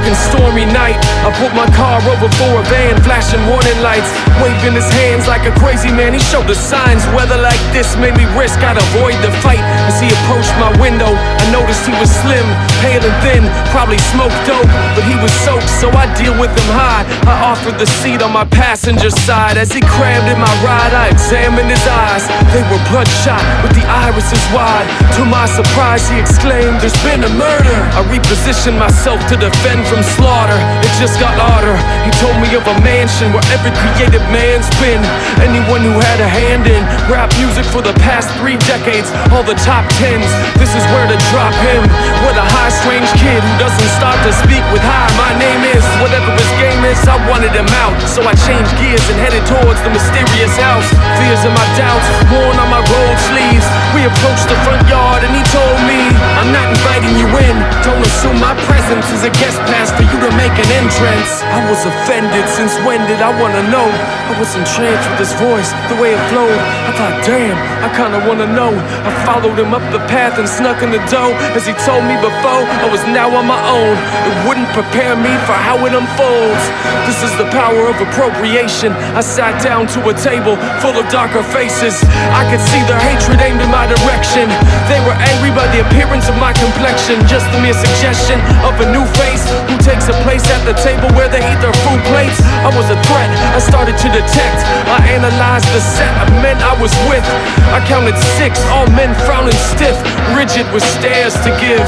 and stormy night. I pulled my car over for a van, flashing warning lights, waving his hands like a crazy man. He showed the signs. Weather like this made me risk, I'd avoid the fight. As he approached my window, I noticed he was slim, pale and thin, probably smoked dope, but he was soaked, so I deal with him high. I offered the seat on my passenger side. As he crammed in my ride, I examined his eyes. They were bloodshot with the irises wide. To my surprise, he exclaimed, "There's been a murder." I repositioned myself to defend from slaughter. It just got harder. He told me of a mansion where every creative man's been. Anyone who had a hand in rap music for the past 3 decades, all the top 10s, this is where to drop him. What a high, strange kid who doesn't start to speak with hi, my name is. Whatever his game is, I wanted him out, so I changed gears and headed towards the mysterious house. Fears and my doubts worn on my rolled sleeves. We approached the front yard and he told me, "I'm not inviting you in. Don't assume my presence is a guest pass for you to make an entrance." I was offended. Since when did I wanna know? I was entranced with his voice, the way it flowed. I thought, damn, I kinda wanna know. I followed him up the path and snuck in the door. As he told me before, I was now on my own. It wouldn't prepare me for how it unfolds. This is the power of appropriation. I sat down to a table full of darker faces. I could see their hatred aimed in my direction. They were angry by the appearance of my complexion. Just a mere suggestion of a new face who takes a place at the table where they eat their food plates. I was a threat, I started to detect. I analyzed the set of men I was with. I counted 6, all men frowning stiff, rigid with stares to give.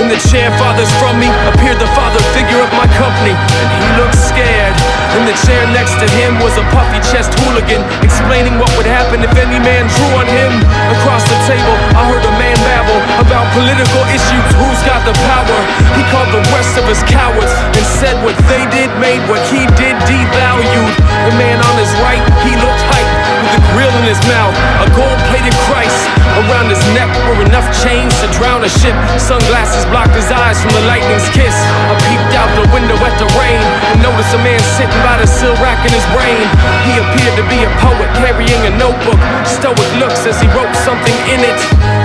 In the chair farthest from me appeared the father figure of my company, and he looked scared. In the chair next to him was a puffy chest hooligan, explaining what would happen if any man drew on him. Across the table I heard a man babble about political issues, who's got the power. He called the rest of us cowards and said what they did made what he did devalued. The man on his right, he looked hyped, with a grill in his mouth, a gold-plated Christ. Around his neck were enough chains to drown a ship. Sunglasses blocked his eyes from the lightning's kiss. I peeked out the window at the rain and noticed a man sitting by the sill racking his brain. He appeared to be a poet carrying a notebook, stoic looks as he wrote something in it.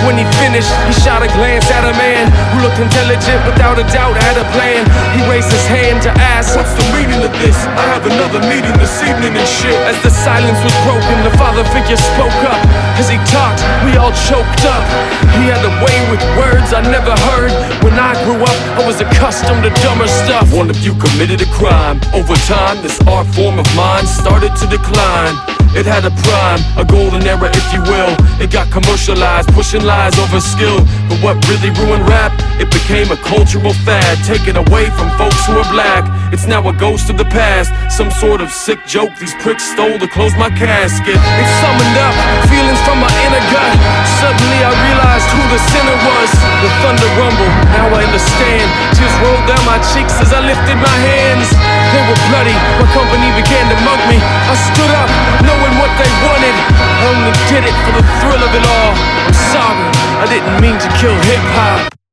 When he finished, he shot a glance at a man who looked intelligent, without a doubt had a plan. He raised his hand to ask, "What's the meaning of this? I have another meeting this evening and shit." As the silence was broken, the father figure spoke up. As he talked, we all choked up. He had a way with words I never heard. When I grew up, I was accustomed to dumber stuff. One of you committed a crime. Over time, this art form of mine started to decline. It had a prime, a golden era if you will. It got commercialized, pushing lies over skill. But what really ruined rap? It became a cultural fad, taken away from folks who are black. It's now a ghost of the past, some sort of sick joke these pricks stole to close my casket. It summoned up feelings from my inner gut. Suddenly I realized who the sinner was. The thunder rumbled, now I understand. Tears rolled down my cheeks as I lifted my hands. They were bloody, my company began to mug me. I stood up, knowing what they wanted. I only did it for the thrill of it all. I'm sorry, I didn't mean to kill hip-hop.